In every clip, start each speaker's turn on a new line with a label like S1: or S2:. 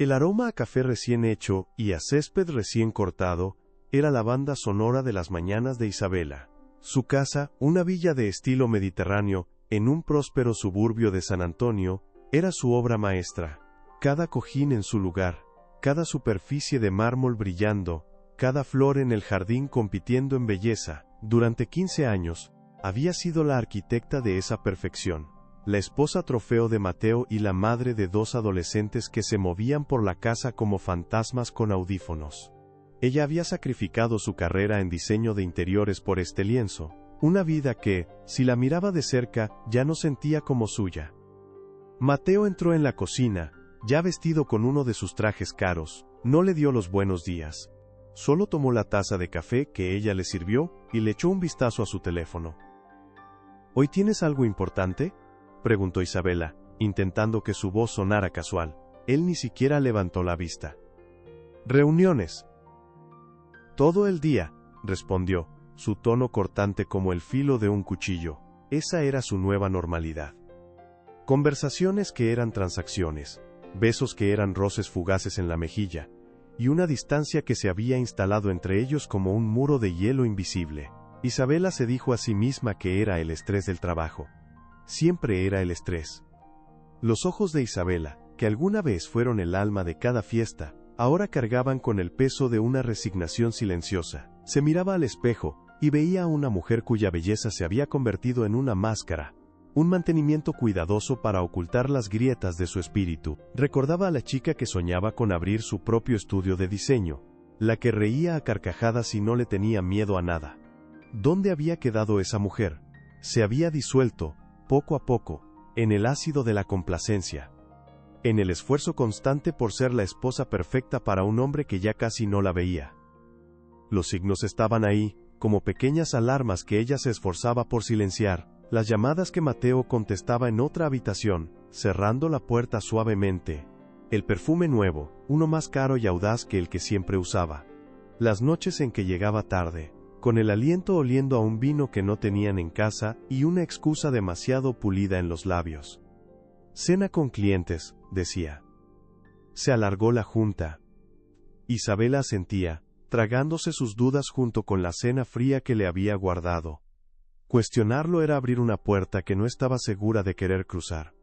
S1: El aroma a café recién hecho y a césped recién cortado era la banda sonora de las mañanas de Isabela. Su casa, una villa de estilo mediterráneo, en un próspero suburbio de San Antonio, era su obra maestra. Cada cojín en su lugar, cada superficie de mármol brillando, cada flor en el jardín compitiendo en belleza. Durante 15 años, había sido la arquitecta de esa perfección, la esposa trofeo de Mateo y la madre de 2 adolescentes que se movían por la casa como fantasmas con audífonos. Ella había sacrificado su carrera en diseño de interiores por este lienzo, una vida que, si la miraba de cerca, ya no sentía como suya. Mateo entró en la cocina, ya vestido con uno de sus trajes caros, no le dio los buenos días. Solo tomó la taza de café que ella le sirvió y le echó un vistazo a su teléfono. ¿Hoy tienes algo importante?, preguntó Isabela, intentando que su voz sonara casual. Él ni siquiera levantó la vista. «Reuniones». «Todo el día», respondió, su tono cortante como el filo de un cuchillo. Esa era su nueva normalidad. Conversaciones que eran transacciones, besos que eran roces fugaces en la mejilla, y una distancia que se había instalado entre ellos como un muro de hielo invisible. Isabela se dijo a sí misma que era el estrés del trabajo. Siempre era el estrés. Los ojos de Isabela, que alguna vez fueron el alma de cada fiesta, ahora cargaban con el peso de una resignación silenciosa. Se miraba al espejo, y veía a una mujer cuya belleza se había convertido en una máscara, un mantenimiento cuidadoso para ocultar las grietas de su espíritu. Recordaba a la chica que soñaba con abrir su propio estudio de diseño, la que reía a carcajadas y no le tenía miedo a nada. ¿Dónde había quedado esa mujer? Se había disuelto, poco a poco, en el ácido de la complacencia, en el esfuerzo constante por ser la esposa perfecta para un hombre que ya casi no la veía. Los signos estaban ahí, como pequeñas alarmas que ella se esforzaba por silenciar, las llamadas que Mateo contestaba en otra habitación, cerrando la puerta suavemente, el perfume nuevo, uno más caro y audaz que el que siempre usaba, las noches en que llegaba tarde, con el aliento oliendo a un vino que no tenían en casa y una excusa demasiado pulida en los labios. «Cena con clientes», decía. Se alargó la junta. Isabela asentía, tragándose sus dudas junto con la cena fría que le había guardado. Cuestionarlo era abrir una puerta que no estaba segura de querer cruzar.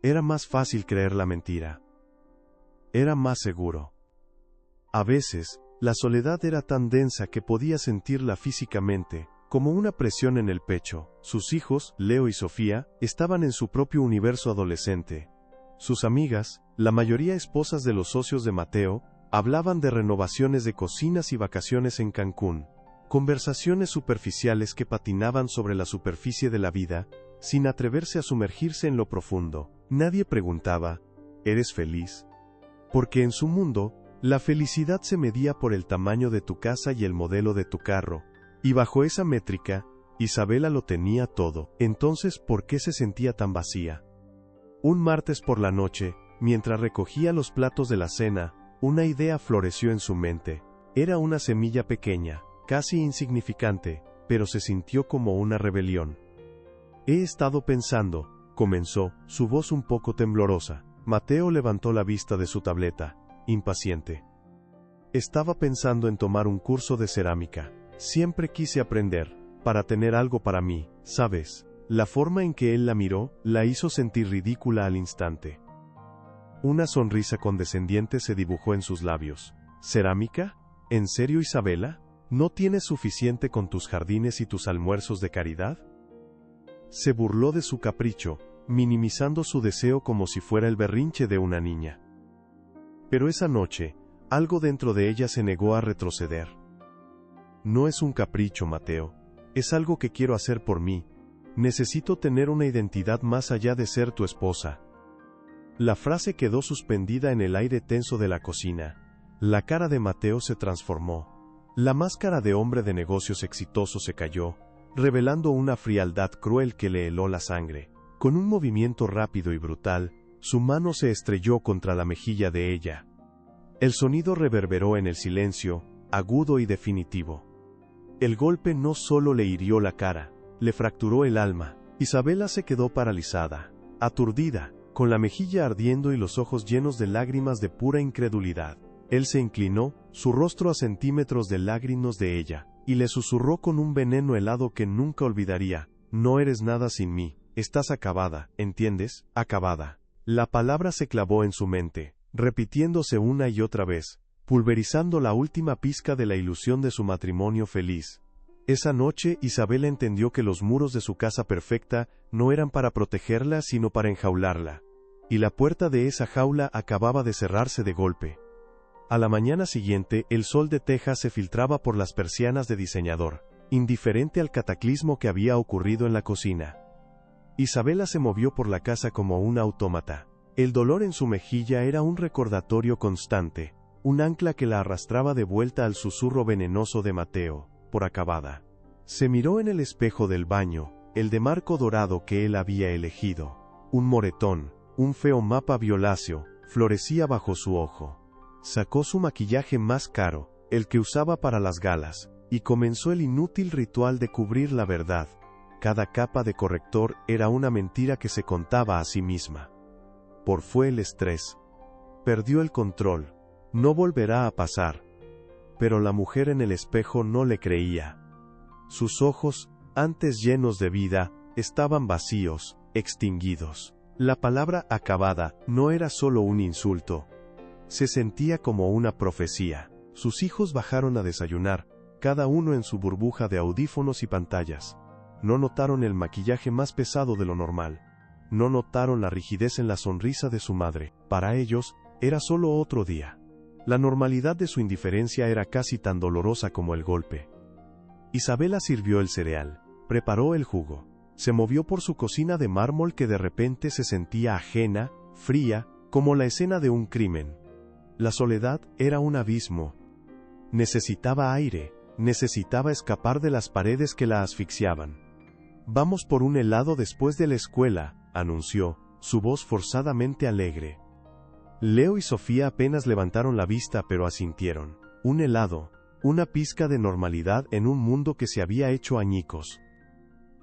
S1: Era más fácil creer la mentira. Era más seguro. A veces, la soledad era tan densa que podía sentirla físicamente, como una presión en el pecho. Sus hijos, Leo y Sofía, estaban en su propio universo adolescente. Sus amigas, la mayoría esposas de los socios de Mateo, hablaban de renovaciones de cocinas y vacaciones en Cancún. Conversaciones superficiales que patinaban sobre la superficie de la vida, sin atreverse a sumergirse en lo profundo. Nadie preguntaba, ¿eres feliz? Porque en su mundo, la felicidad se medía por el tamaño de tu casa y el modelo de tu carro, y bajo esa métrica, Isabela lo tenía todo. Entonces, ¿por qué se sentía tan vacía? Un martes por la noche, mientras recogía los platos de la cena, una idea floreció en su mente. Era una semilla pequeña, casi insignificante, pero se sintió como una rebelión. «He estado pensando», comenzó, su voz un poco temblorosa. Mateo levantó la vista de su tableta, impaciente. «Estaba pensando en tomar un curso de cerámica. Siempre quise aprender, para tener algo para mí, ¿sabes?». La forma en que él la miró, la hizo sentir ridícula al instante. Una sonrisa condescendiente se dibujó en sus labios. «¿Cerámica? ¿En serio, Isabela? ¿No tienes suficiente con tus jardines y tus almuerzos de caridad?». Se burló de su capricho, minimizando su deseo como si fuera el berrinche de una niña. Pero esa noche, algo dentro de ella se negó a retroceder. «No es un capricho, Mateo. Es algo que quiero hacer por mí. Necesito tener una identidad más allá de ser tu esposa». La frase quedó suspendida en el aire tenso de la cocina. La cara de Mateo se transformó. La máscara de hombre de negocios exitoso se cayó, revelando una frialdad cruel que le heló la sangre. Con un movimiento rápido y brutal, su mano se estrelló contra la mejilla de ella. El sonido reverberó en el silencio, agudo y definitivo. El golpe no solo le hirió la cara, le fracturó el alma. Isabela se quedó paralizada, aturdida, con la mejilla ardiendo y los ojos llenos de lágrimas de pura incredulidad. Él se inclinó, su rostro a centímetros de lágrimas de ella, y le susurró con un veneno helado que nunca olvidaría: no eres nada sin mí, estás acabada, ¿entiendes? Acabada. La palabra se clavó en su mente, repitiéndose una y otra vez, pulverizando la última pizca de la ilusión de su matrimonio feliz. Esa noche Isabela entendió que los muros de su casa perfecta no eran para protegerla sino para enjaularla. Y la puerta de esa jaula acababa de cerrarse de golpe. A la mañana siguiente, el sol de Texas se filtraba por las persianas de diseñador, indiferente al cataclismo que había ocurrido en la cocina. Isabela se movió por la casa como un autómata. El dolor en su mejilla era un recordatorio constante, un ancla que la arrastraba de vuelta al susurro venenoso de Mateo, por acabada. Se miró en el espejo del baño, el de marco dorado que él había elegido. Un moretón, un feo mapa violáceo, florecía bajo su ojo. Sacó su maquillaje más caro, el que usaba para las galas, y comenzó el inútil ritual de cubrir la verdad. Cada capa de corrector era una mentira que se contaba a sí misma. Fue el estrés. Perdió el control. No volverá a pasar. Pero la mujer en el espejo no le creía. Sus ojos, antes llenos de vida, estaban vacíos, extinguidos. La palabra acabada no era solo un insulto. Se sentía como una profecía. Sus hijos bajaron a desayunar, cada uno en su burbuja de audífonos y pantallas. No notaron el maquillaje más pesado de lo normal. No notaron la rigidez en la sonrisa de su madre. Para ellos, era solo otro día. La normalidad de su indiferencia era casi tan dolorosa como el golpe. Isabela sirvió el cereal, preparó el jugo. Se movió por su cocina de mármol que de repente se sentía ajena, fría, como la escena de un crimen. La soledad era un abismo. Necesitaba aire, necesitaba escapar de las paredes que la asfixiaban. «Vamos por un helado después de la escuela», anunció, su voz forzadamente alegre. Leo y Sofía apenas levantaron la vista pero asintieron. Un helado, una pizca de normalidad en un mundo que se había hecho añicos.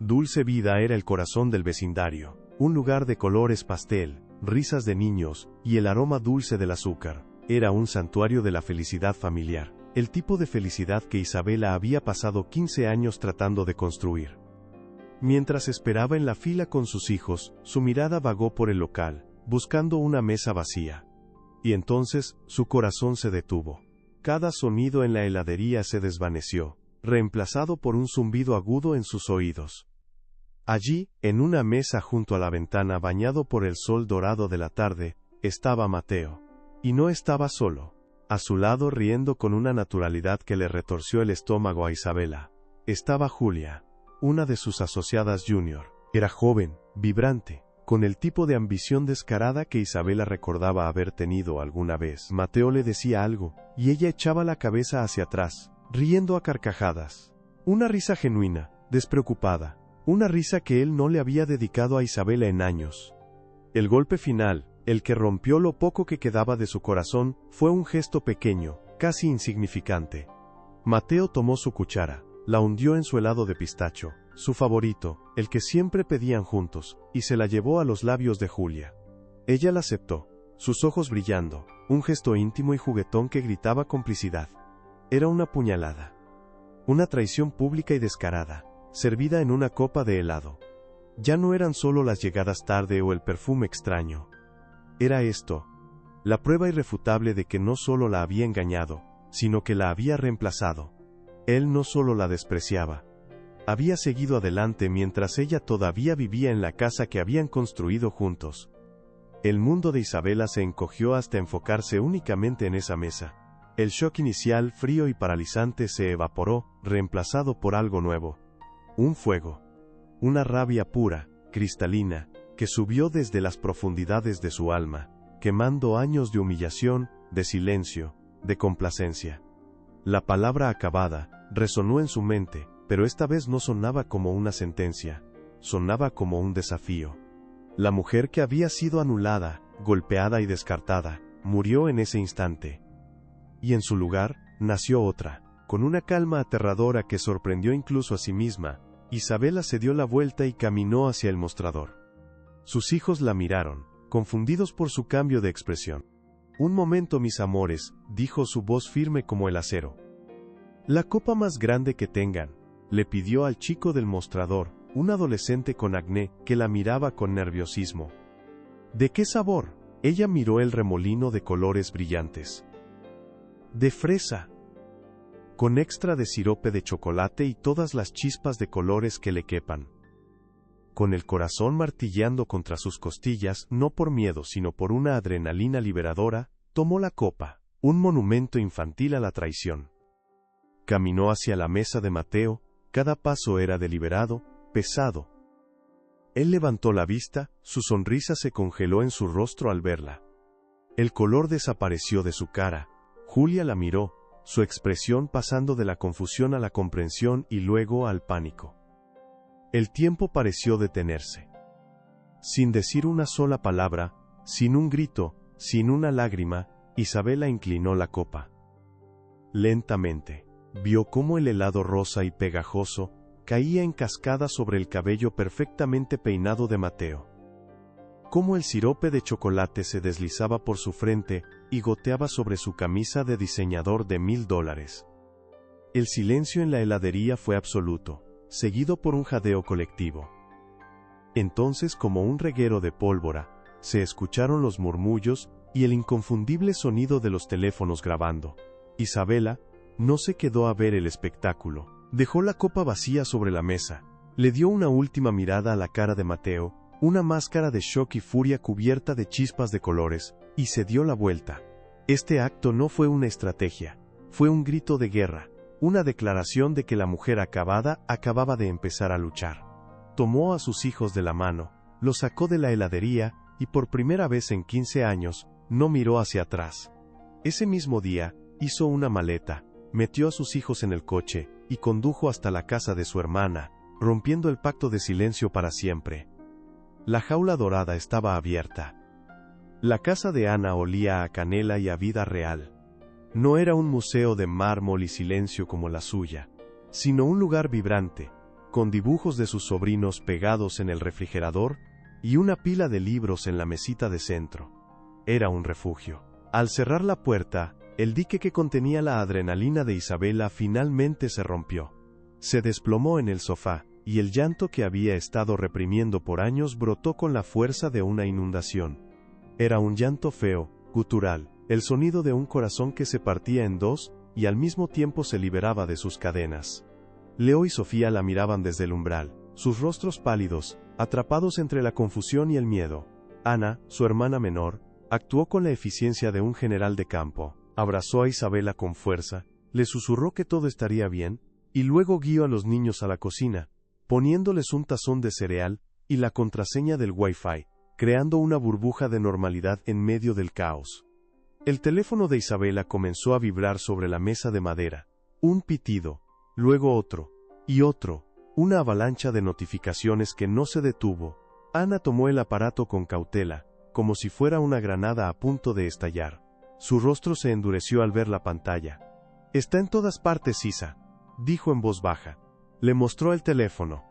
S1: Dulce Vida era el corazón del vecindario, un lugar de colores pastel, risas de niños, y el aroma dulce del azúcar. Era un santuario de la felicidad familiar, el tipo de felicidad que Isabela había pasado 15 años tratando de construir. Mientras esperaba en la fila con sus hijos, su mirada vagó por el local, buscando una mesa vacía. Y entonces, su corazón se detuvo. Cada sonido en la heladería se desvaneció, reemplazado por un zumbido agudo en sus oídos. Allí, en una mesa junto a la ventana bañado por el sol dorado de la tarde, estaba Mateo. Y no estaba solo. A su lado, riendo con una naturalidad que le retorció el estómago a Isabela, estaba Julia, una de sus asociadas junior. Era joven, vibrante, con el tipo de ambición descarada que Isabela recordaba haber tenido alguna vez. Mateo le decía algo, y ella echaba la cabeza hacia atrás, riendo a carcajadas. Una risa genuina, despreocupada, una risa que él no le había dedicado a Isabela en años. El golpe final, el que rompió lo poco que quedaba de su corazón, fue un gesto pequeño, casi insignificante. Mateo tomó su cuchara, la hundió en su helado de pistacho, su favorito, el que siempre pedían juntos, y se la llevó a los labios de Julia. Ella la aceptó, sus ojos brillando, un gesto íntimo y juguetón que gritaba complicidad. Era una puñalada. Una traición pública y descarada, servida en una copa de helado. Ya no eran solo las llegadas tarde o el perfume extraño. Era esto, la prueba irrefutable de que no solo la había engañado, sino que la había reemplazado. Él no solo la despreciaba. Había seguido adelante mientras ella todavía vivía en la casa que habían construido juntos. El mundo de Isabela se encogió hasta enfocarse únicamente en esa mesa. El shock inicial, frío y paralizante, se evaporó, reemplazado por algo nuevo. Un fuego. Una rabia pura, cristalina, que subió desde las profundidades de su alma, quemando años de humillación, de silencio, de complacencia. La palabra acabada resonó en su mente, pero esta vez no sonaba como una sentencia, sonaba como un desafío. La mujer que había sido anulada, golpeada y descartada, murió en ese instante. Y en su lugar, nació otra, con una calma aterradora que sorprendió incluso a sí misma. Isabela se dio la vuelta y caminó hacia el mostrador. Sus hijos la miraron, confundidos por su cambio de expresión. Un momento, mis amores, dijo su voz firme como el acero. La copa más grande que tengan, le pidió al chico del mostrador, un adolescente con acné que la miraba con nerviosismo. ¿De qué sabor? Ella miró el remolino de colores brillantes. De fresa. Con extra de sirope de chocolate y todas las chispas de colores que le quepan. Con el corazón martilleando contra sus costillas, no por miedo sino por una adrenalina liberadora, tomó la copa, un monumento infantil a la traición. Caminó hacia la mesa de Mateo, cada paso era deliberado, pesado. Él levantó la vista, su sonrisa se congeló en su rostro al verla. El color desapareció de su cara. Julia la miró, su expresión pasando de la confusión a la comprensión y luego al pánico. El tiempo pareció detenerse. Sin decir una sola palabra, sin un grito, sin una lágrima, Isabela inclinó la copa. Lentamente, vio cómo el helado rosa y pegajoso caía en cascada sobre el cabello perfectamente peinado de Mateo. Cómo el sirope de chocolate se deslizaba por su frente y goteaba sobre su camisa de diseñador de $1000. El silencio en la heladería fue absoluto, seguido por un jadeo colectivo. Entonces, como un reguero de pólvora, se escucharon los murmullos y el inconfundible sonido de los teléfonos grabando. Isabela no se quedó a ver el espectáculo. Dejó la copa vacía sobre la mesa, le dio una última mirada a la cara de Mateo, una máscara de shock y furia cubierta de chispas de colores, y se dio la vuelta. Este acto no fue una estrategia, fue un grito de guerra, una declaración de que la mujer acababa de empezar a luchar. Tomó a sus hijos de la mano, los sacó de la heladería, y por primera vez en 15 años, no miró hacia atrás. Ese mismo día, hizo una maleta, metió a sus hijos en el coche, y condujo hasta la casa de su hermana, rompiendo el pacto de silencio para siempre. La jaula dorada estaba abierta. La casa de Ana olía a canela y a vida real. No era un museo de mármol y silencio como la suya, sino un lugar vibrante, con dibujos de sus sobrinos pegados en el refrigerador, y una pila de libros en la mesita de centro. Era un refugio. Al cerrar la puerta, el dique que contenía la adrenalina de Isabela finalmente se rompió. Se desplomó en el sofá, y el llanto que había estado reprimiendo por años brotó con la fuerza de una inundación. Era un llanto feo, gutural, el sonido de un corazón que se partía en dos, y al mismo tiempo se liberaba de sus cadenas. Leo y Sofía la miraban desde el umbral, sus rostros pálidos, atrapados entre la confusión y el miedo. Ana, su hermana menor, actuó con la eficiencia de un general de campo. Abrazó a Isabela con fuerza, le susurró que todo estaría bien, y luego guió a los niños a la cocina, poniéndoles un tazón de cereal y la contraseña del Wi-Fi, creando una burbuja de normalidad en medio del caos. El teléfono de Isabela comenzó a vibrar sobre la mesa de madera. Un pitido, luego otro, y otro, una avalancha de notificaciones que no se detuvo. Ana tomó el aparato con cautela, como si fuera una granada a punto de estallar. Su rostro se endureció al ver la pantalla. «Está en todas partes, Isa», dijo en voz baja. Le mostró el teléfono.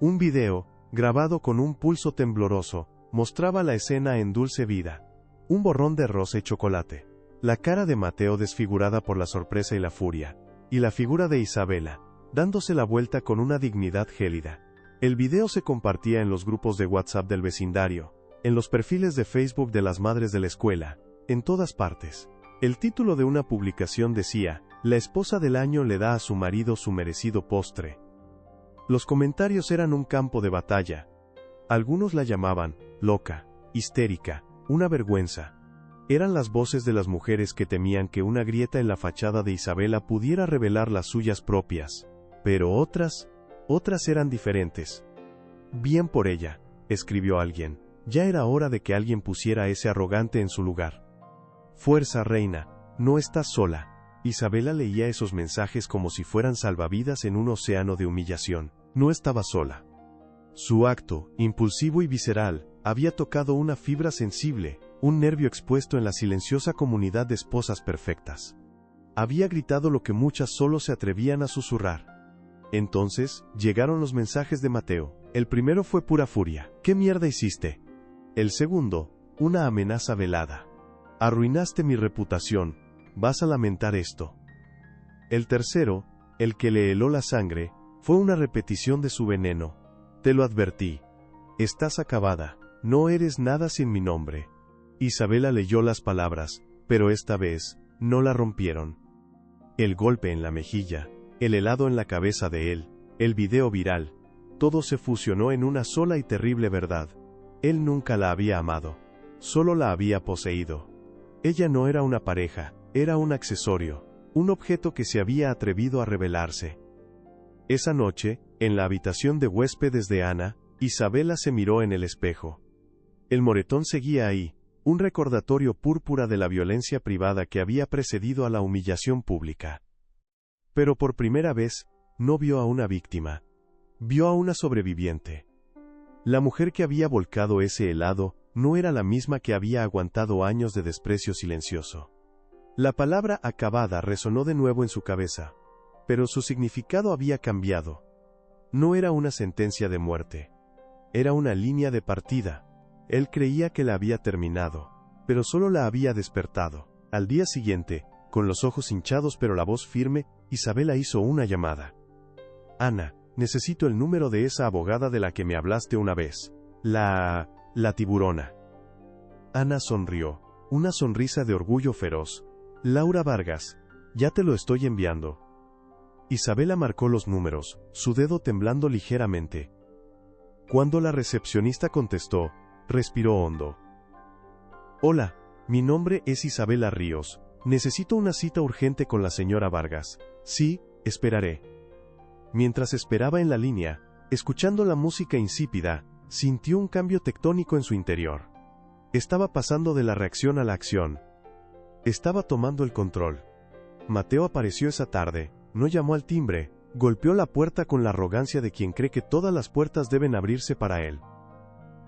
S1: Un video, grabado con un pulso tembloroso, mostraba la escena en dulce vida. Un borrón de rosa y chocolate. La cara de Mateo desfigurada por la sorpresa y la furia. Y la figura de Isabela, dándose la vuelta con una dignidad gélida. El video se compartía en los grupos de WhatsApp del vecindario, en los perfiles de Facebook de las madres de la escuela, en todas partes. El título de una publicación decía: «La esposa del año le da a su marido su merecido postre». Los comentarios eran un campo de batalla. Algunos la llamaban loca, histérica, una vergüenza. Eran las voces de las mujeres que temían que una grieta en la fachada de Isabela pudiera revelar las suyas propias. Pero otras eran diferentes. «Bien por ella», escribió alguien. Ya era hora de que alguien pusiera a ese arrogante en su lugar. «Fuerza, reina, no estás sola». Isabela leía esos mensajes como si fueran salvavidas en un océano de humillación. No estaba sola. Su acto, impulsivo y visceral, había tocado una fibra sensible, un nervio expuesto en la silenciosa comunidad de esposas perfectas. Había gritado lo que muchas solo se atrevían a susurrar. Entonces, llegaron los mensajes de Mateo. El primero fue pura furia. «¿Qué mierda hiciste?». El segundo, una amenaza velada. Arruinaste mi reputación, vas a lamentar esto. El tercero, el que le heló la sangre, fue una repetición de su veneno. Te lo advertí. Estás acabada, no eres nada sin mi nombre. Isabela leyó las palabras, pero esta vez, no la rompieron. El golpe en la mejilla, el helado en la cabeza de él, el video viral, todo se fusionó en una sola y terrible verdad. Él nunca la había amado, solo la había poseído. Ella no era una pareja, era un accesorio, un objeto que se había atrevido a rebelarse. Esa noche, en la habitación de huéspedes de Ana, Isabela se miró en el espejo. El moretón seguía ahí, un recordatorio púrpura de la violencia privada que había precedido a la humillación pública. Pero por primera vez, no vio a una víctima. Vio a una sobreviviente. La mujer que había volcado ese helado, no era la misma que había aguantado años de desprecio silencioso. La palabra acabada resonó de nuevo en su cabeza. Pero su significado había cambiado. No era una sentencia de muerte. Era una línea de partida. Él creía que la había terminado, pero solo la había despertado. Al día siguiente, con los ojos hinchados pero la voz firme, Isabela hizo una llamada. Ana, necesito el número de esa abogada de la que me hablaste una vez. La tiburona. Ana sonrió, una sonrisa de orgullo feroz. Laura Vargas, ya te lo estoy enviando. Isabela marcó los números, su dedo temblando ligeramente. Cuando la recepcionista contestó, respiró hondo. Hola, mi nombre es Isabela Ríos, necesito una cita urgente con la señora Vargas. Sí, esperaré. Mientras esperaba en la línea, escuchando la música insípida, sintió un cambio tectónico en su interior. Estaba pasando de la reacción a la acción. Estaba tomando el control. Mateo apareció esa tarde, no llamó al timbre, golpeó la puerta con la arrogancia de quien cree que todas las puertas deben abrirse para él.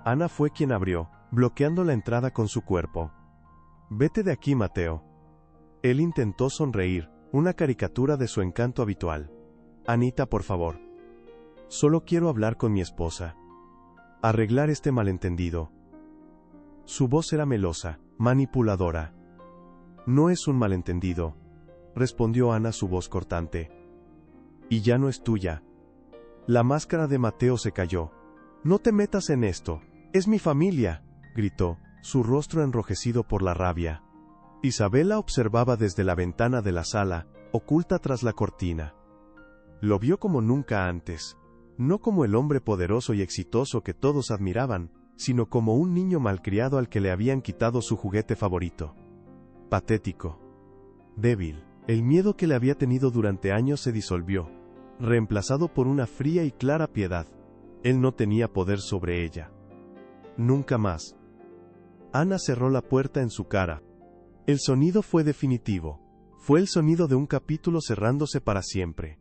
S1: Ana fue quien abrió, bloqueando la entrada con su cuerpo. Vete de aquí, Mateo. Él intentó sonreír, una caricatura de su encanto habitual. Anita, por favor. Solo quiero hablar con mi esposa. Arreglar este malentendido. Su voz era melosa, manipuladora. No es un malentendido, respondió Ana, su voz cortante. Y ya no es tuya. La máscara de Mateo se cayó. No te metas en esto. Es mi familia, gritó, su rostro enrojecido por la rabia. Isabela observaba desde la ventana de la sala, oculta tras la cortina. Lo vio como nunca antes. No como el hombre poderoso y exitoso que todos admiraban, sino como un niño malcriado al que le habían quitado su juguete favorito. Patético. Débil. El miedo que le había tenido durante años se disolvió, reemplazado por una fría y clara piedad. Él no tenía poder sobre ella. Nunca más. Ana cerró la puerta en su cara. El sonido fue definitivo. Fue el sonido de un capítulo cerrándose para siempre.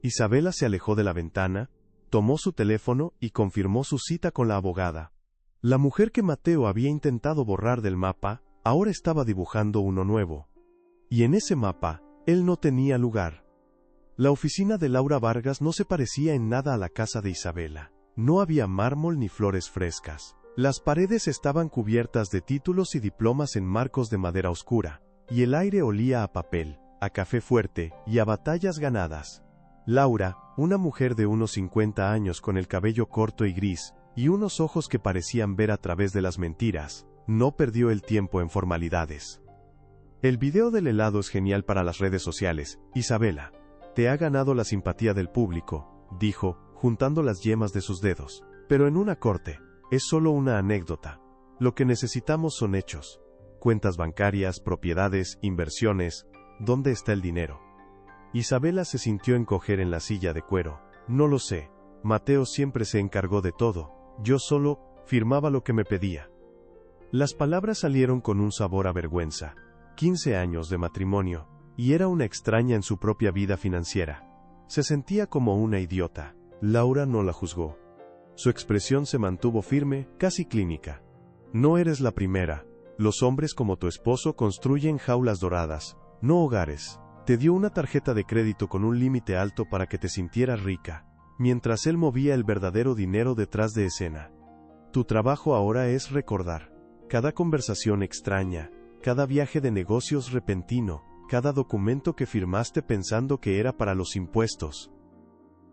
S1: Isabela se alejó de la ventana, tomó su teléfono y confirmó su cita con la abogada. La mujer que Mateo había intentado borrar del mapa, ahora estaba dibujando uno nuevo. Y en ese mapa, él no tenía lugar. La oficina de Laura Vargas no se parecía en nada a la casa de Isabela. No había mármol ni flores frescas. Las paredes estaban cubiertas de títulos y diplomas en marcos de madera oscura, y el aire olía a papel, a café fuerte y a batallas ganadas. Laura, una mujer de unos 50 años con el cabello corto y gris, y unos ojos que parecían ver a través de las mentiras, no perdió el tiempo en formalidades. El video del helado es genial para las redes sociales, Isabela. Te ha ganado la simpatía del público, dijo, juntando las yemas de sus dedos. Pero en una corte, es solo una anécdota. Lo que necesitamos son hechos. Cuentas bancarias, propiedades, inversiones. ¿Dónde está el dinero? Isabela se sintió encoger en la silla de cuero. No lo sé. Mateo siempre se encargó de todo. Yo solo firmaba lo que me pedía. Las palabras salieron con un sabor a vergüenza. 15 años de matrimonio, y era una extraña en su propia vida financiera. Se sentía como una idiota. Laura no la juzgó. Su expresión se mantuvo firme, casi clínica. No eres la primera. Los hombres como tu esposo construyen jaulas doradas, no hogares. Te dio una tarjeta de crédito con un límite alto para que te sintieras rica, mientras él movía el verdadero dinero detrás de escena. Tu trabajo ahora es recordar. cada conversación extraña, cada viaje de negocios repentino, cada documento que firmaste pensando que era para los impuestos.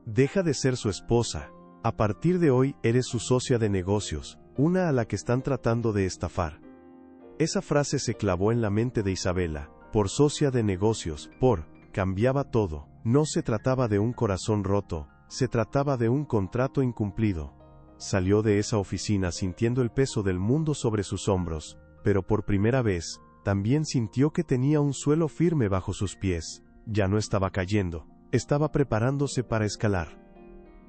S1: Deja de ser su esposa. A partir de hoy eres su socia de negocios, una a la que están tratando de estafar. Esa frase se clavó en la mente de Isabela. Por socia de negocios, cambiaba todo. No se trataba de un corazón roto, se trataba de un contrato incumplido. Salió de esa oficina sintiendo el peso del mundo sobre sus hombros, pero por primera vez, también sintió que tenía un suelo firme bajo sus pies. Ya no estaba cayendo, estaba preparándose para escalar.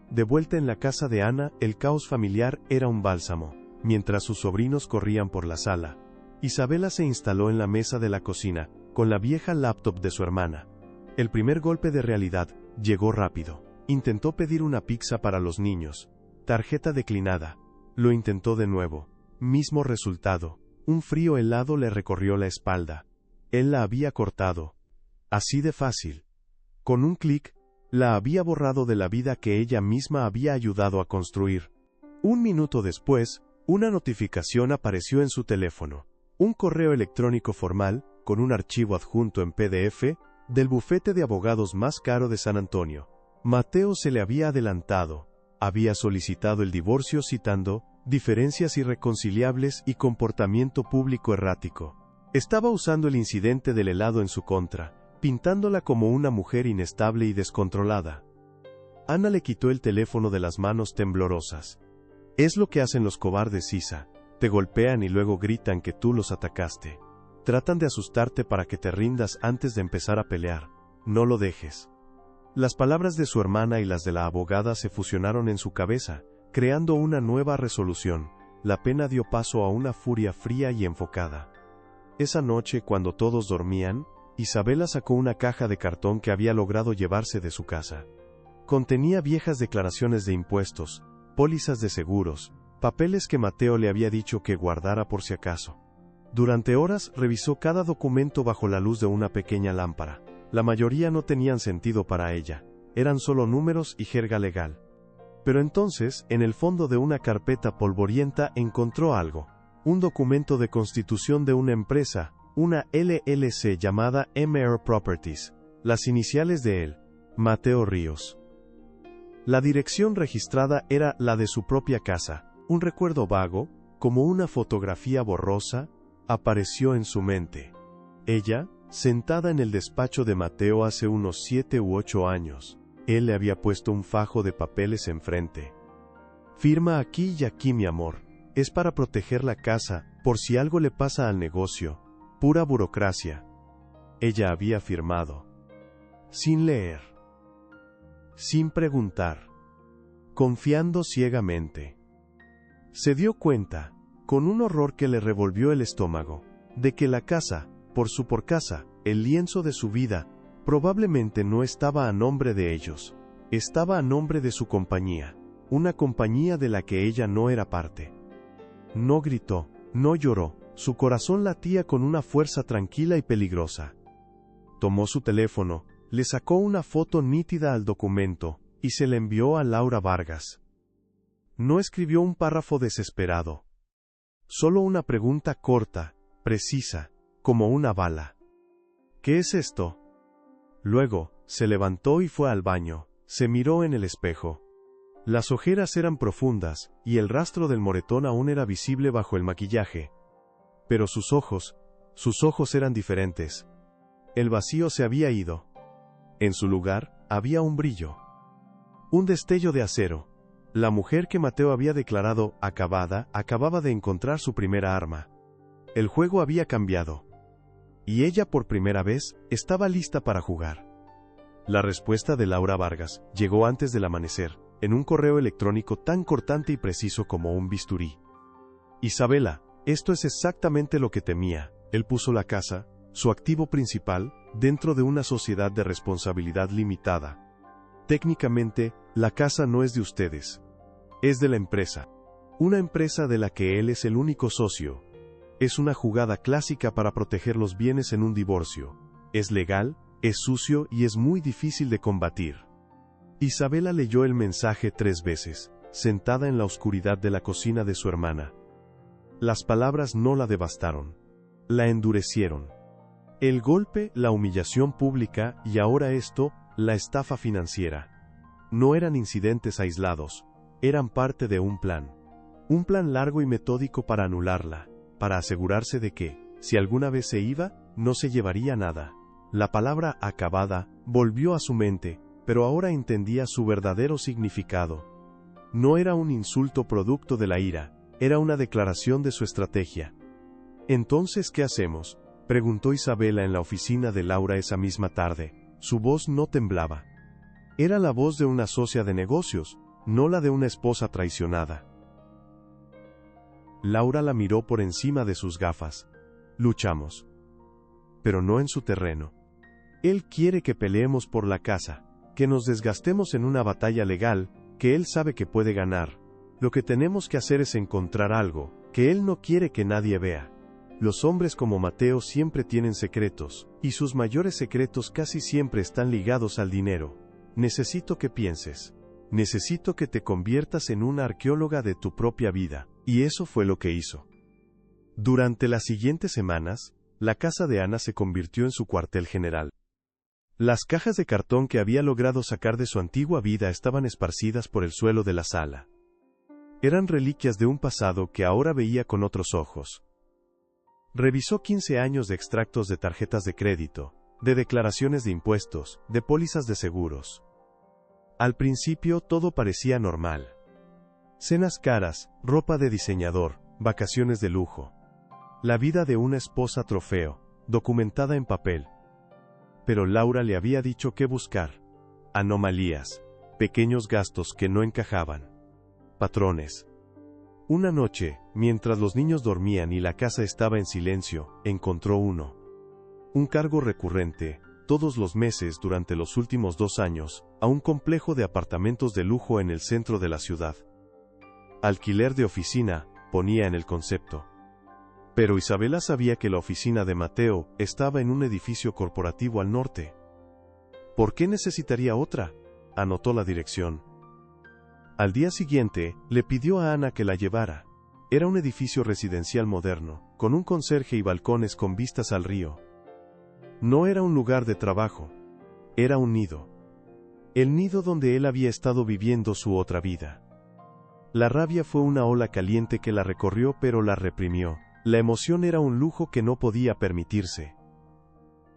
S1: De vuelta en la casa de Ana, el caos familiar era un bálsamo. Mientras sus sobrinos corrían por la sala, Isabela se instaló en la mesa de la cocina, con la vieja laptop de su hermana. El primer golpe de realidad llegó rápido. Intentó pedir una pizza para los niños. Tarjeta declinada. Lo intentó de nuevo. Mismo resultado. Un frío helado le recorrió la espalda. Él la había cortado. Así de fácil. Con un clic, la había borrado de la vida que ella misma había ayudado a construir. Un minuto después, una notificación apareció en su teléfono. Un correo electrónico formal, con un archivo adjunto en PDF, del bufete de abogados más caro de San Antonio. Mateo se le había adelantado. Había solicitado el divorcio citando diferencias irreconciliables y comportamiento público errático. Estaba usando el incidente del helado en su contra, pintándola como una mujer inestable y descontrolada. Ana le quitó el teléfono de las manos temblorosas. Es lo que hacen los cobardes, Isa. Te golpean y luego gritan que tú los atacaste. Tratan de asustarte para que te rindas antes de empezar a pelear. No lo dejes. Las palabras de su hermana y las de la abogada se fusionaron en su cabeza, creando una nueva resolución. La pena dio paso a una furia fría y enfocada. Esa noche, cuando todos dormían, Isabela sacó una caja de cartón que había logrado llevarse de su casa. Contenía viejas declaraciones de impuestos, pólizas de seguros, papeles que Mateo le había dicho que guardara por si acaso. Durante horas revisó cada documento bajo la luz de una pequeña lámpara. La mayoría no tenían sentido para ella, eran solo números y jerga legal. Pero entonces, en el fondo de una carpeta polvorienta encontró algo. Un documento de constitución de una empresa, una LLC llamada MR Properties, las iniciales de él, Mateo Ríos. La dirección registrada era la de su propia casa. Un recuerdo vago, como una fotografía borrosa, apareció en su mente. Ella, sentada en el despacho de Mateo hace unos 7 u 8 años, él le había puesto un fajo de papeles enfrente. Firma aquí y aquí, mi amor. Es para proteger la casa, por si algo le pasa al negocio. Pura burocracia. Ella había firmado. Sin leer. Sin preguntar. Confiando ciegamente. Se dio cuenta, con un horror que le revolvió el estómago, de que la casa, por casa, el lienzo de su vida, probablemente no estaba a nombre de ellos. Estaba a nombre de su compañía, una compañía de la que ella no era parte. No gritó, no lloró. Su corazón latía con una fuerza tranquila y peligrosa. Tomó su teléfono, le sacó una foto nítida al documento, y se la envió a Laura Vargas. No escribió un párrafo desesperado. Solo una pregunta corta, precisa, como una bala. ¿Qué es esto? Luego, se levantó y fue al baño, se miró en el espejo. Las ojeras eran profundas, y el rastro del moretón aún era visible bajo el maquillaje. Pero sus ojos eran diferentes. El vacío se había ido. En su lugar, había un brillo. Un destello de acero. La mujer que Mateo había declarado acabada, acababa de encontrar su primera arma. El juego había cambiado. Y ella por primera vez, estaba lista para jugar. La respuesta de Laura Vargas llegó antes del amanecer, en un correo electrónico tan cortante y preciso como un bisturí. Isabela, esto es exactamente lo que temía. Él puso la casa, su activo principal, dentro de una sociedad de responsabilidad limitada. Técnicamente, la casa no es de ustedes. Es de la empresa. Una empresa de la que él es el único socio. Es una jugada clásica para proteger los bienes en un divorcio. Es legal, es sucio y es muy difícil de combatir. Isabela leyó el mensaje 3 veces, sentada en la oscuridad de la cocina de su hermana. Las palabras no la devastaron. La endurecieron. El golpe, la humillación pública y ahora esto, la estafa financiera. No eran incidentes aislados, eran parte de un plan. Un plan largo y metódico para anularla, para asegurarse de que, si alguna vez se iba, no se llevaría nada. La palabra acabada volvió a su mente, pero ahora entendía su verdadero significado. No era un insulto producto de la ira, era una declaración de su estrategia. «Entonces, ¿qué hacemos?», preguntó Isabela en la oficina de Laura esa misma tarde. Su voz no temblaba. Era la voz de una socia de negocios, no la de una esposa traicionada. Laura la miró por encima de sus gafas. «Luchamos. Pero no en su terreno. Él quiere que peleemos por la casa, que nos desgastemos en una batalla legal, que él sabe que puede ganar. Lo que tenemos que hacer es encontrar algo, que él no quiere que nadie vea. Los hombres como Mateo siempre tienen secretos, y sus mayores secretos casi siempre están ligados al dinero. Necesito que pienses. Necesito que te conviertas en una arqueóloga de tu propia vida». Y eso fue lo que hizo. Durante las siguientes semanas, la casa de Ana se convirtió en su cuartel general. Las cajas de cartón que había logrado sacar de su antigua vida estaban esparcidas por el suelo de la sala. Eran reliquias de un pasado que ahora veía con otros ojos. Revisó 15 años de extractos de tarjetas de crédito, de declaraciones de impuestos, de pólizas de seguros. Al principio todo parecía normal. Cenas caras, ropa de diseñador, vacaciones de lujo. La vida de una esposa trofeo, documentada en papel. Pero Laura le había dicho qué buscar. Anomalías, pequeños gastos que no encajaban. Patrones. Una noche, mientras los niños dormían y la casa estaba en silencio, encontró uno. Un cargo recurrente, todos los meses durante los últimos 2 años, a un complejo de apartamentos de lujo en el centro de la ciudad. Alquiler de oficina, ponía en el concepto. Pero Isabela sabía que la oficina de Mateo estaba en un edificio corporativo al norte. ¿Por qué necesitaría otra?, anotó la dirección. Al día siguiente, le pidió a Ana que la llevara. Era un edificio residencial moderno, con un conserje y balcones con vistas al río. No era un lugar de trabajo. Era un nido. El nido donde él había estado viviendo su otra vida. La rabia fue una ola caliente que la recorrió pero la reprimió. La emoción era un lujo que no podía permitirse.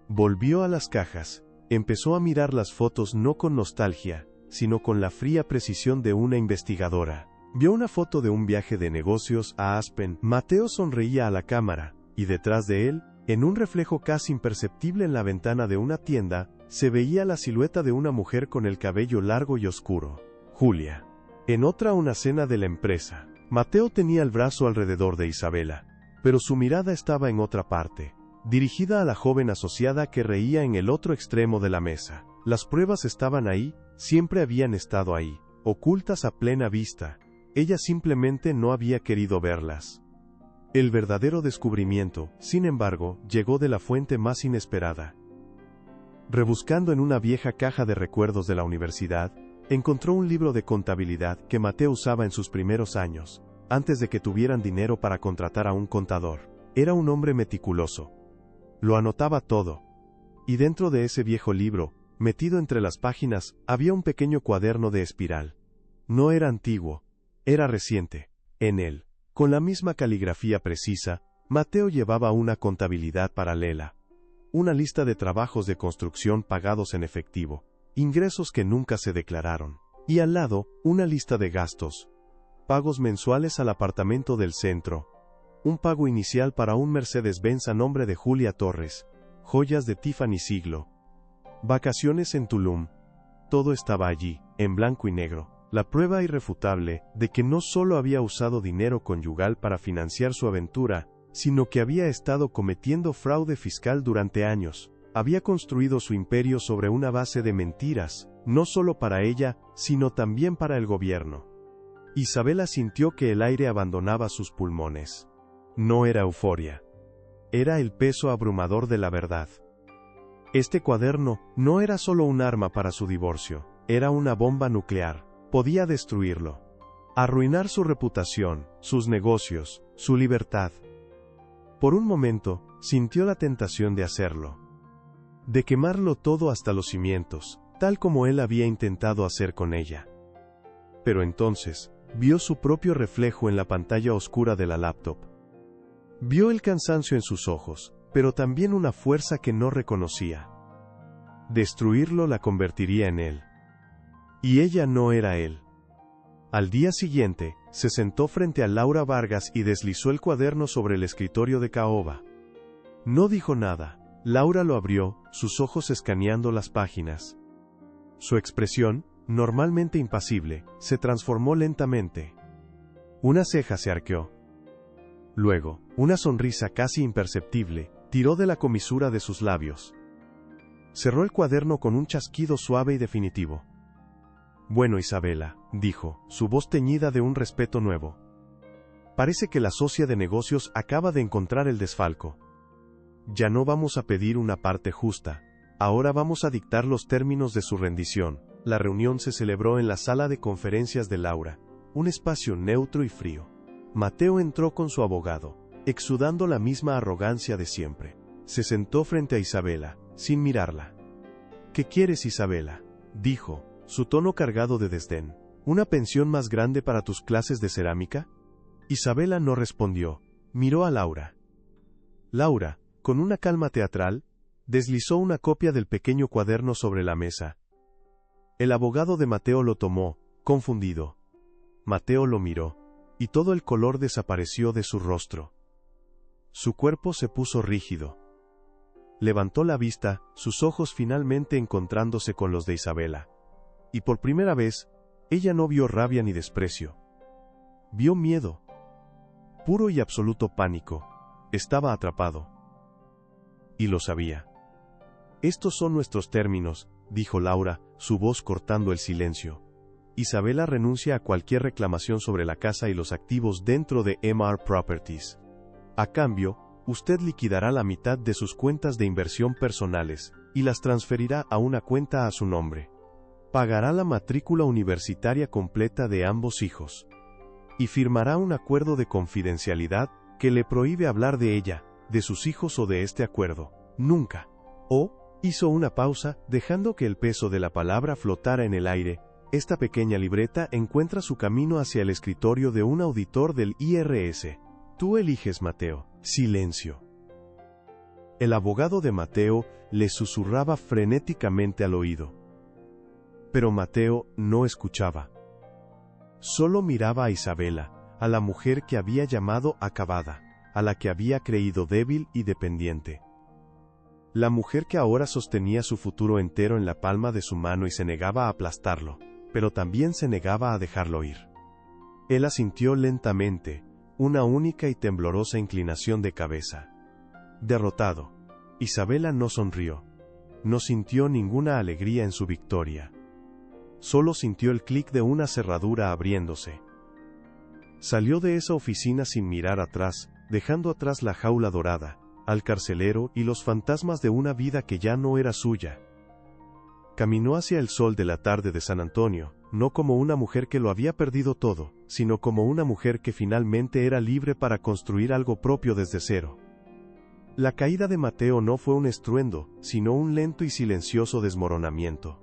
S1: Volvió a las cajas, empezó a mirar las fotos no con nostalgia, sino con la fría precisión de una investigadora. Vio una foto de un viaje de negocios a Aspen. Mateo sonreía a la cámara, y detrás de él, en un reflejo casi imperceptible en la ventana de una tienda, se veía la silueta de una mujer con el cabello largo y oscuro. Julia. En otra, una cena de la empresa. Mateo tenía el brazo alrededor de Isabela, pero su mirada estaba en otra parte, dirigida a la joven asociada que reía en el otro extremo de la mesa. Las pruebas estaban ahí, siempre habían estado ahí, ocultas a plena vista. Ella simplemente no había querido verlas. El verdadero descubrimiento, sin embargo, llegó de la fuente más inesperada. Rebuscando en una vieja caja de recuerdos de la universidad, encontró un libro de contabilidad que Mateo usaba en sus primeros años, antes de que tuvieran dinero para contratar a un contador. Era un hombre meticuloso. Lo anotaba todo. Y dentro de ese viejo libro, metido entre las páginas, había un pequeño cuaderno de espiral. No era antiguo, era reciente. En él, con la misma caligrafía precisa, Mateo llevaba una contabilidad paralela. Una lista de trabajos de construcción pagados en efectivo, ingresos que nunca se declararon. Y al lado, una lista de gastos. Pagos mensuales al apartamento del centro. Un pago inicial para un Mercedes-Benz a nombre de Julia Torres. Joyas de Tiffany Siglo. Vacaciones en Tulum. Todo estaba allí, en blanco y negro. La prueba irrefutable de que no solo había usado dinero conyugal para financiar su aventura, sino que había estado cometiendo fraude fiscal durante años. Había construido su imperio sobre una base de mentiras, no solo para ella, sino también para el gobierno. Isabela sintió que el aire abandonaba sus pulmones. No era euforia. Era el peso abrumador de la verdad. Este cuaderno no era solo un arma para su divorcio, era una bomba nuclear. Podía destruirlo. Arruinar su reputación, sus negocios, su libertad. Por un momento, sintió la tentación de hacerlo. De quemarlo todo hasta los cimientos, tal como él había intentado hacer con ella. Pero entonces, vio su propio reflejo en la pantalla oscura de la laptop. Vio el cansancio en sus ojos, pero también una fuerza que no reconocía. Destruirlo la convertiría en él. Y ella no era él. Al día siguiente, se sentó frente a Laura Vargas y deslizó el cuaderno sobre el escritorio de caoba. No dijo nada. Laura lo abrió, sus ojos escaneando las páginas. Su expresión, normalmente impasible, se transformó lentamente. Una ceja se arqueó. Luego, una sonrisa casi imperceptible, tiró de la comisura de sus labios. Cerró el cuaderno con un chasquido suave y definitivo. Bueno, Isabela, dijo, su voz teñida de un respeto nuevo. Parece que la socia de negocios acaba de encontrar el desfalco. Ya no vamos a pedir una parte justa. Ahora vamos a dictar los términos de su rendición. La reunión se celebró en la sala de conferencias de Laura, un espacio neutro y frío. Mateo entró con su abogado, exudando la misma arrogancia de siempre. Se sentó frente a Isabela, sin mirarla. ¿Qué quieres, Isabela?, dijo, su tono cargado de desdén. ¿Una pensión más grande para tus clases de cerámica? Isabela no respondió, miró a Laura. Laura, con una calma teatral, deslizó una copia del pequeño cuaderno sobre la mesa. El abogado de Mateo lo tomó, confundido. Mateo lo miró, y todo el color desapareció de su rostro. Su cuerpo se puso rígido. Levantó la vista, sus ojos finalmente encontrándose con los de Isabela. Y por primera vez, ella no vio rabia ni desprecio. Vio miedo. Puro y absoluto pánico. Estaba atrapado. Y lo sabía. Estos son nuestros términos, dijo Laura, su voz cortando el silencio. Isabela renuncia a cualquier reclamación sobre la casa y los activos dentro de MR Properties. A cambio, usted liquidará la mitad de sus cuentas de inversión personales, y las transferirá a una cuenta a su nombre. Pagará la matrícula universitaria completa de ambos hijos. Y firmará un acuerdo de confidencialidad que le prohíbe hablar de ella, de sus hijos o de este acuerdo. Nunca. Hizo una pausa, dejando que el peso de la palabra flotara en el aire. Esta pequeña libreta encuentra su camino hacia el escritorio de un auditor del IRS. Tú eliges, Mateo. Silencio. El abogado de Mateo le susurraba frenéticamente al oído. Pero Mateo no escuchaba. Solo miraba a Isabela, a la mujer que había llamado acabada, a la que había creído débil y dependiente. La mujer que ahora sostenía su futuro entero en la palma de su mano y se negaba a aplastarlo, pero también se negaba a dejarlo ir. Él asintió lentamente, una única y temblorosa inclinación de cabeza. Derrotado, Isabela no sonrió. No sintió ninguna alegría en su victoria. Solo sintió el clic de una cerradura abriéndose. Salió de esa oficina sin mirar atrás, dejando atrás la jaula dorada, al carcelero y los fantasmas de una vida que ya no era suya. Caminó hacia el sol de la tarde de San Antonio, no como una mujer que lo había perdido todo, sino como una mujer que finalmente era libre para construir algo propio desde cero. La caída de Mateo no fue un estruendo, sino un lento y silencioso desmoronamiento.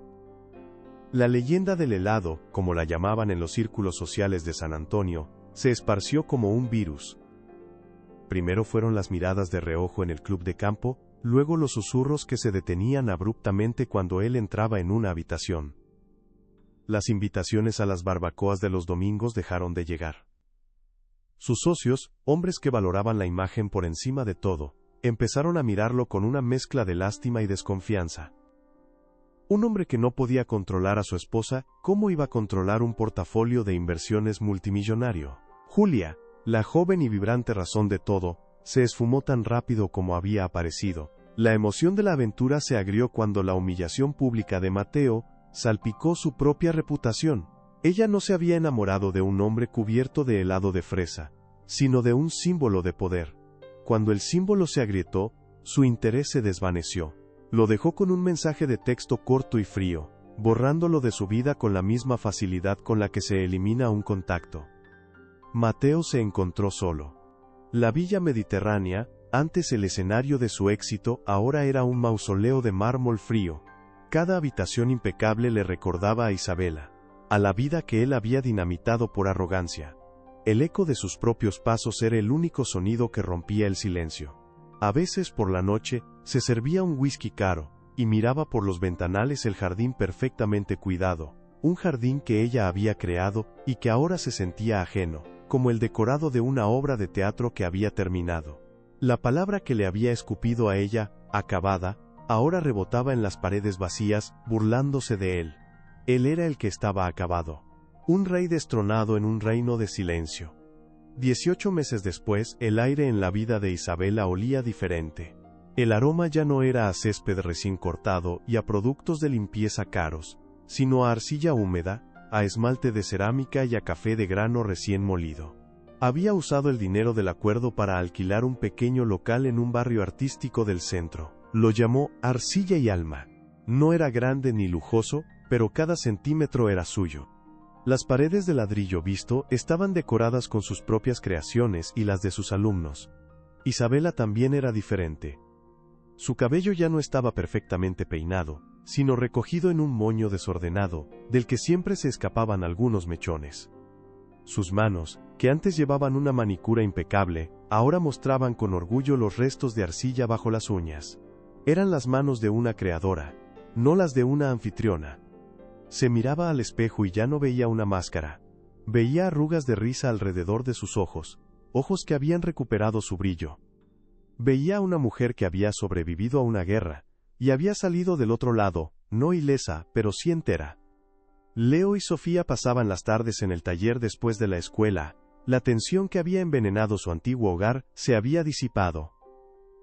S1: La leyenda del helado, como la llamaban en los círculos sociales de San Antonio, se esparció como un virus. Primero fueron las miradas de reojo en el club de campo, luego los susurros que se detenían abruptamente cuando él entraba en una habitación. Las invitaciones a las barbacoas de los domingos dejaron de llegar. Sus socios, hombres que valoraban la imagen por encima de todo, empezaron a mirarlo con una mezcla de lástima y desconfianza. Un hombre que no podía controlar a su esposa, ¿cómo iba a controlar un portafolio de inversiones multimillonario? Julia, la joven y vibrante razón de todo, se esfumó tan rápido como había aparecido. La emoción de la aventura se agrió cuando la humillación pública de Mateo salpicó su propia reputación. Ella no se había enamorado de un hombre cubierto de helado de fresa, sino de un símbolo de poder. Cuando el símbolo se agrietó, su interés se desvaneció. Lo dejó con un mensaje de texto corto y frío. borrándolo de su vida con la misma facilidad con la que se elimina un contacto. Mateo se encontró solo. La villa mediterránea, antes el escenario de su éxito, ahora era un mausoleo de mármol frío. Cada habitación impecable le recordaba a Isabela, a la vida que él había dinamitado por arrogancia. El eco de sus propios pasos era el único sonido que rompía el silencio. A veces por la noche, se servía un whisky caro, y miraba por los ventanales el jardín perfectamente cuidado, un jardín que ella había creado y que ahora se sentía ajeno, como el decorado de una obra de teatro que había terminado. La palabra que le había escupido a ella, acabada, ahora rebotaba en las paredes vacías, burlándose de él. Él era el que estaba acabado. Un rey destronado en un reino de silencio. 18 meses después, el aire en la vida de Isabela olía diferente. El aroma ya no era a césped recién cortado y a productos de limpieza caros, sino a arcilla húmeda, a esmalte de cerámica y a café de grano recién molido. Había usado el dinero del acuerdo para alquilar un pequeño local en un barrio artístico del centro. Lo llamó Arcilla y Alma. No era grande ni lujoso, pero cada centímetro era suyo. Las paredes de ladrillo visto estaban decoradas con sus propias creaciones y las de sus alumnos. Isabela también era diferente. Su cabello ya no estaba perfectamente peinado, sino recogido en un moño desordenado, del que siempre se escapaban algunos mechones. Sus manos, que antes llevaban una manicura impecable, ahora mostraban con orgullo los restos de arcilla bajo las uñas. Eran las manos de una creadora, no las de una anfitriona. Se miraba al espejo y ya no veía una máscara. Veía arrugas de risa alrededor de sus ojos, ojos que habían recuperado su brillo. Veía a una mujer que había sobrevivido a una guerra, y había salido del otro lado, no ilesa, pero sí entera. Leo y Sofía pasaban las tardes en el taller después de la escuela. La tensión que había envenenado su antiguo hogar se había disipado.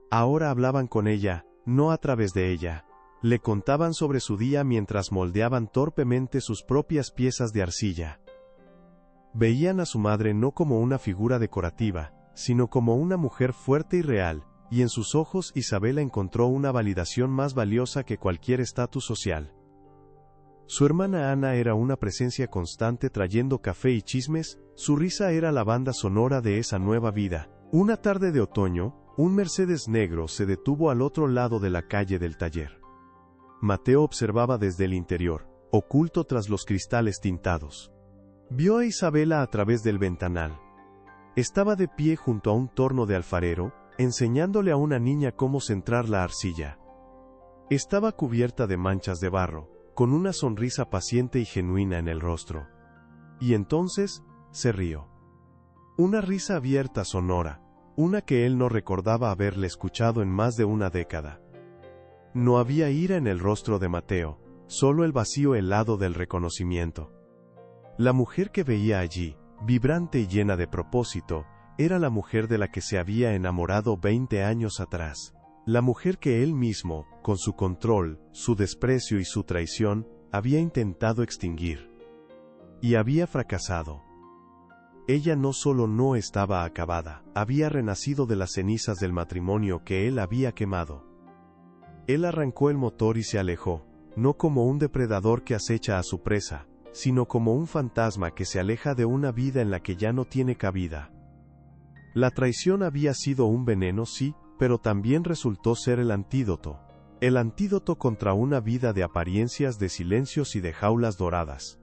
S1: Ahora hablaban con ella, no a través de ella. Le contaban sobre su día mientras moldeaban torpemente sus propias piezas de arcilla. Veían a su madre no como una figura decorativa, sino como una mujer fuerte y real, y en sus ojos Isabela encontró una validación más valiosa que cualquier estatus social. Su hermana Ana era una presencia constante trayendo café y chismes, su risa era la banda sonora de esa nueva vida. Una tarde de otoño, un Mercedes negro se detuvo al otro lado de la calle del taller. Mateo observaba desde el interior, oculto tras los cristales tintados. Vio a Isabela a través del ventanal. Estaba de pie junto a un torno de alfarero, enseñándole a una niña cómo centrar la arcilla. Estaba cubierta de manchas de barro, con una sonrisa paciente y genuina en el rostro. Y entonces, se rió. Una risa abierta sonora, una que él no recordaba haberle escuchado en más de una década. No había ira en el rostro de Mateo, solo el vacío helado del reconocimiento. La mujer que veía allí, vibrante y llena de propósito, era la mujer de la que se había enamorado 20 años atrás. La mujer que él mismo, con su control, su desprecio y su traición, había intentado extinguir. Y había fracasado. Ella no solo no estaba acabada, había renacido de las cenizas del matrimonio que él había quemado. Él arrancó el motor y se alejó, no como un depredador que acecha a su presa, sino como un fantasma que se aleja de una vida en la que ya no tiene cabida. La traición había sido un veneno, sí, pero también resultó ser el antídoto contra una vida de apariencias, de silencios y de jaulas doradas.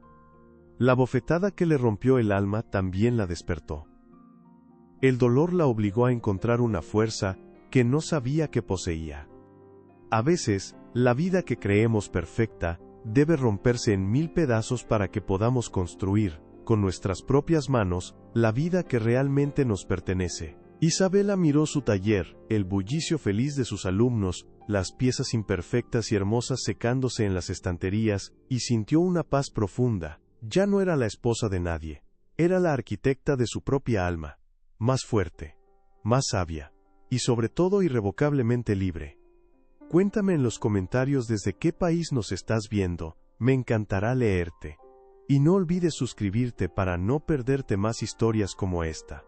S1: La bofetada que le rompió el alma también la despertó. El dolor la obligó a encontrar una fuerza que no sabía que poseía. A veces, la vida que creemos perfecta, debe romperse en 1000 pedazos para que podamos construir, con nuestras propias manos, la vida que realmente nos pertenece. Isabela miró su taller, el bullicio feliz de sus alumnos, las piezas imperfectas y hermosas secándose en las estanterías, y sintió una paz profunda. Ya no era la esposa de nadie, era la arquitecta de su propia alma, más fuerte, más sabia, y sobre todo irrevocablemente libre. Cuéntame en los comentarios desde qué país nos estás viendo, me encantará leerte. Y no olvides suscribirte para no perderte más historias como esta.